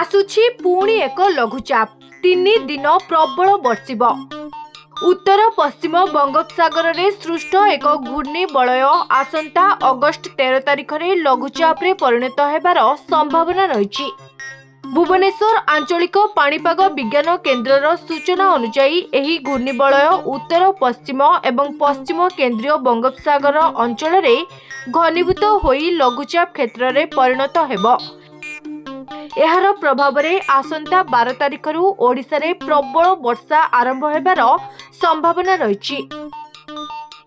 आसुछि पुणी एक लघुचाप 3 दिन प्रबल बर्षिब। उत्तर पश्चिम बंगोपसागर रे सृष्ट एक घूर्णिबलय आसंता अगस्ट 13 तारिख रे लघुचाप रे परिणत हेबार संभावना रही। भुवनेश्वर आंचलिक पाणीपाग विज्ञान केन्द्रर सूचना अनुसार एही घूर्णिबलय उत्तर पश्चिम एवं पश्चिम केन्द्रीय बंगोपसागर अंचल रे घनीभूत होई लघुचाप क्षेत्र रे परिणत हेबो। एहार प्रभाव रे आसंता 12 तारिख रु ओडिशा रे प्रबल वर्षा आरंभ हेबार संभावना रही।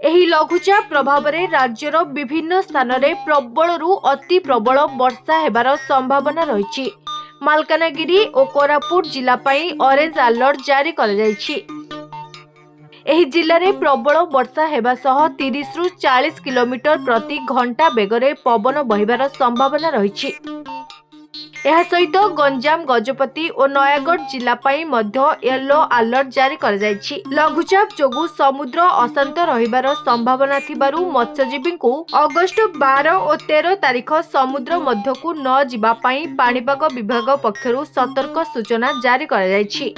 एही लघुचाप प्रभाव रे राज्यर विभिन्न स्थान रे प्रबल रु अति प्रबल वर्षा हेबार संभावना रही। मालकानगिरी और कोरापुट जिला पई ऑरेंज अलर्ट जारी कर जायछि। एही जिल्ला रे प्रबल वर्षा हेबा सह 30 रु 40 किलोमीटर प्रति घंटा बेगरे पवन बहिबार संभावना रही। यह सहित गंजाम गजपति और नयागढ़ जिला पई मध्य येलो अलर्ट जारी कर जायछि। लघुचाप जोगु समुद्र अशांत रहिबार संभावना थिबारु मत्स्यजीवी को अगस्ट 12 और 13 तारिख समुद्र मध्यकु न जिबा पई पाणीपाग विभाग पक्षरु सतर्क सूचना जारी कर जायछि।